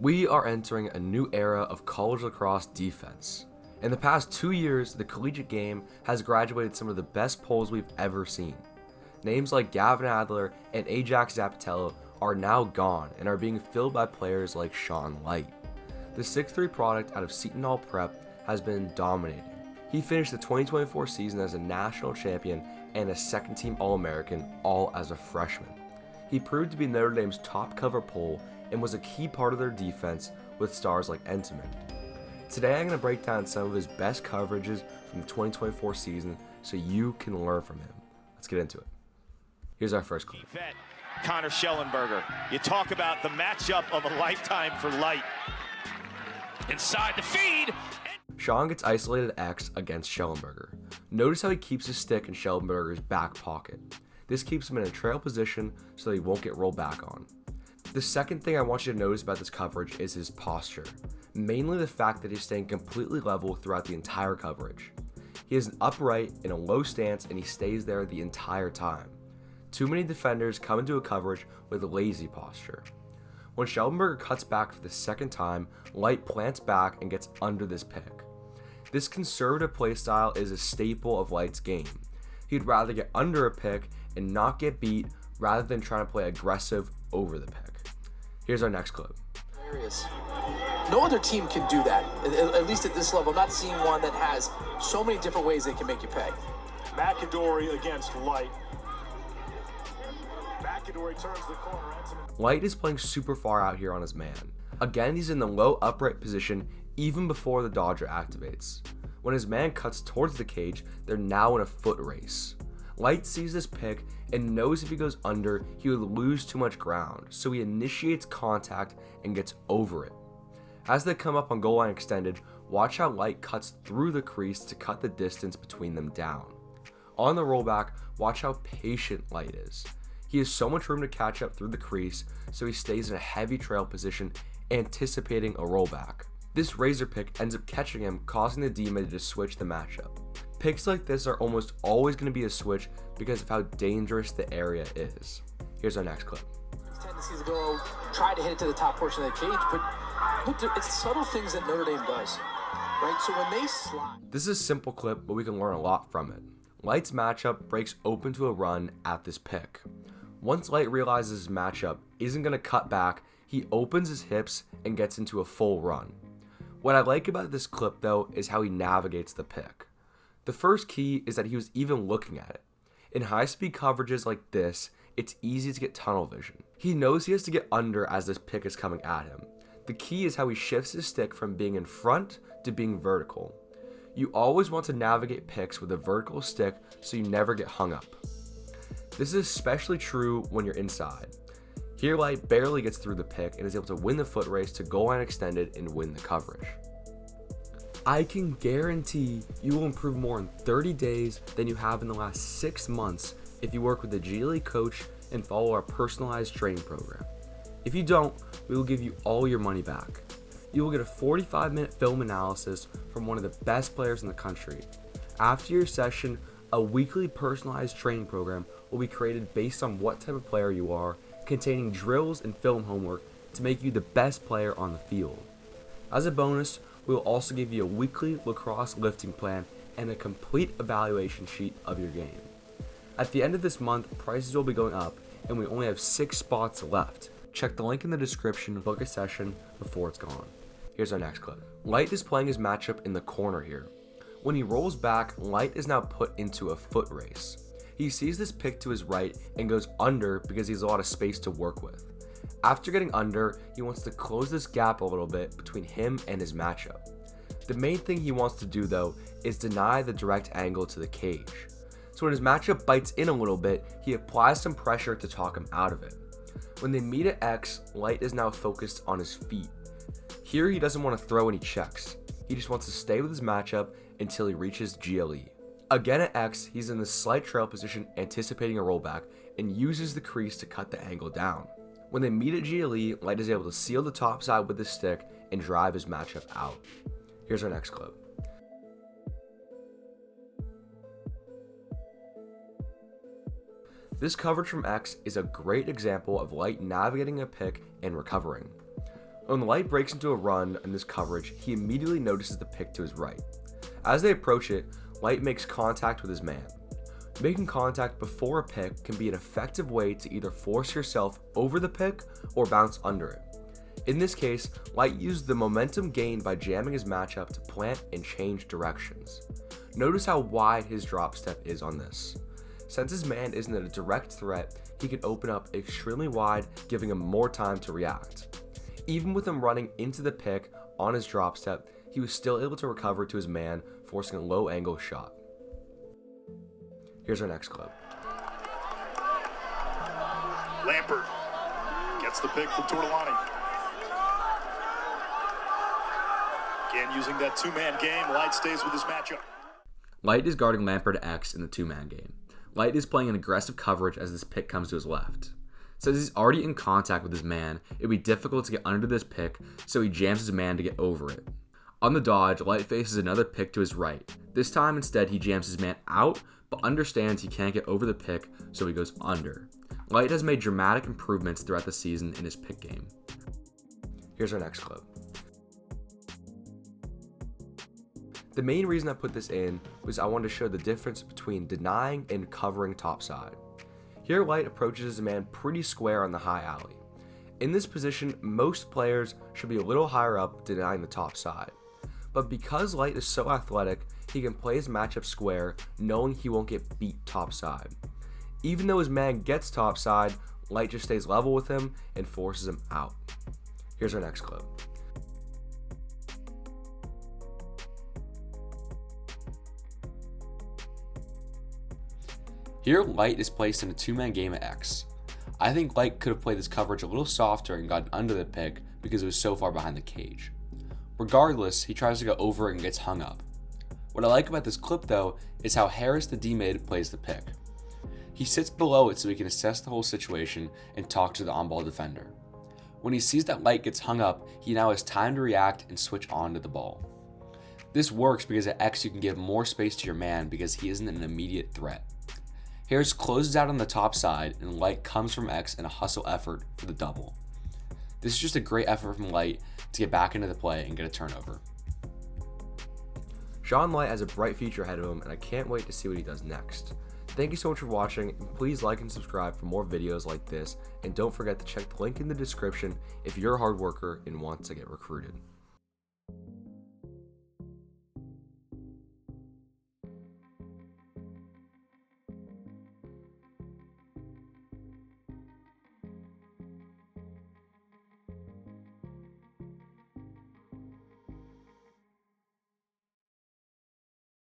We are entering a new era of college lacrosse defense. In the past 2 years, the collegiate game has graduated some of the best polls we've ever seen. Names like Gavin Adler and Ajax Zappitello are now gone and are being filled by players like Shawn Lyght. The 6'3" product out of Seton Hall Prep has been dominating. He finished the 2024 season as a national champion and a second-team All-American, all as a freshman. He proved to be Notre Dame's top cover pole and was a key part of their defense with stars like Entennmann. Today I'm going to break down some of his best coverages from the 2024 season so you can learn from him. Let's get into it. Here's our first clip. Connor Schellenberger. You talk about the matchup of a lifetime for Lyght. Inside the feed. Shawn gets isolated X against Schellenberger. Notice how he keeps his stick in Schellenberger's back pocket. This keeps him in a trail position so that he won't get rolled back on. The second thing I want you to notice about this coverage is his posture, mainly the fact that he's staying completely level throughout the entire coverage. He is an upright in a low stance and he stays there the entire time. Too many defenders come into a coverage with a lazy posture. When Schellenberger cuts back for the second time, Lyght plants back and gets under this pick. This conservative play style is a staple of Light's game. He'd rather get under a pick and not get beat rather than trying to play aggressive over the pick. Here's our next clip. No other team can do that, at least at this level. I'm not seeing one that has so many different ways they can make you pay. McAdory against Lyght. McAdory turns the corner. Lyght is playing super far out here on his man. Again, he's in the low upright position even before the dodger activates. When his man cuts towards the cage, they're now in a foot race. Lyght sees this pick and knows if he goes under, he would lose too much ground, so he initiates contact and gets over it. As they come up on goal line extended, watch how Lyght cuts through the crease to cut the distance between them down. On the rollback, watch how patient Lyght is. He has so much room to catch up through the crease, so he stays in a heavy trail position, anticipating a rollback. This razor pick ends up catching him, causing the D-mid to switch the matchup. Picks like this are almost always going to be a switch because of how dangerous the area is. Here's our next clip. Tendencies to go try to hit it to the top portion of the cage, but look, it's subtle things that Notre Dame does, right? So when they slide. This is a simple clip, but we can learn a lot from it. Light's matchup breaks open to a run at this pick. Once Lyght realizes his matchup isn't going to cut back, he opens his hips and gets into a full run. What I like about this clip though is how he navigates the pick. The first key is that he was even looking at it. In high-speed coverages like this, it's easy to get tunnel vision. He knows he has to get under as this pick is coming at him. The key is how he shifts his stick from being in front to being vertical. You always want to navigate picks with a vertical stick so you never get hung up. This is especially true when you're inside. Here Lyght barely gets through the pick and is able to win the foot race to goal line extended and win the coverage. I can guarantee you will improve more in 30 days than you have in the last 6 months if you work with a G League coach and follow our personalized training program. If you don't, we will give you all your money back. You will get a 45-minute film analysis from one of the best players in the country. After your session, a weekly personalized training program will be created based on what type of player you are, containing drills and film homework to make you the best player on the field. As a bonus, we will also give you a weekly lacrosse lifting plan and a complete evaluation sheet of your game. At the end of this month, prices will be going up and we only have 6 spots left. Check the link in the description to book a session before it's gone. Here's our next clip. Lyght is playing his matchup in the corner here. When he rolls back, Lyght is now put into a foot race. He sees this pick to his right and goes under because he has a lot of space to work with. After getting under, he wants to close this gap a little bit between him and his matchup. The main thing he wants to do though is deny the direct angle to the cage. So when his matchup bites in a little bit, he applies some pressure to talk him out of it. When they meet at X, Lyght is now focused on his feet. Here he doesn't want to throw any checks. He just wants to stay with his matchup until he reaches GLE. Again at X, he's in the slight trail position anticipating a rollback and uses the crease to cut the angle down. When they meet at GLE, Lyght is able to seal the top side with his stick and drive his matchup out. Here's our next clip. This coverage from X is a great example of Lyght navigating a pick and recovering. When Lyght breaks into a run in this coverage, he immediately notices the pick to his right. As they approach it, Lyght makes contact with his man. Making contact before a pick can be an effective way to either force yourself over the pick or bounce under it. In this case, Lyght used the momentum gained by jamming his matchup to plant and change directions. Notice how wide his drop step is on this. Since his man isn't a direct threat, he can open up extremely wide, giving him more time to react. Even with him running into the pick on his drop step, he was still able to recover to his man, forcing a low angle shot. Here's our next clip. Lampert gets the pick from Tortolani. Again, using that two-man game, Lyght stays with his matchup. Lyght is guarding Lampert X in the two-man game. Lyght is playing an aggressive coverage as this pick comes to his left. Since he's already in contact with his man, it would be difficult to get under this pick, so he jams his man to get over it. On the dodge, Lyght faces another pick to his right. This time, instead, he jams his man out, but understands he can't get over the pick, so he goes under. Lyght has made dramatic improvements throughout the season in his pick game. Here's our next clip. The main reason I put this in was I wanted to show the difference between denying and covering topside. Here, Lyght approaches his man pretty square on the high alley. In this position, most players should be a little higher up, denying the top side. But because Lyght is so athletic, he can play his matchup square, knowing he won't get beat topside. Even though his man gets topside, Lyght just stays level with him and forces him out. Here's our next clip. Here, Lyght is placed in a two-man game at X. I think Lyght could have played this coverage a little softer and gotten under the pick because it was so far behind the cage. Regardless, he tries to go over it and gets hung up. What I like about this clip though is how Harris the D-mid plays the pick. He sits below it so he can assess the whole situation and talk to the on-ball defender. When he sees that Lyght gets hung up, he now has time to react and switch on to the ball. This works because at X you can give more space to your man because he isn't an immediate threat. Harris closes out on the top side and Lyght comes from X in a hustle effort for the double. This is just a great effort from Lyght to get back into the play and get a turnover. Shawn Lyght has a bright future ahead of him, and I can't wait to see what he does next. Thank you so much for watching, and please like and subscribe for more videos like this, and don't forget to check the link in the description if you're a hard worker and want to get recruited.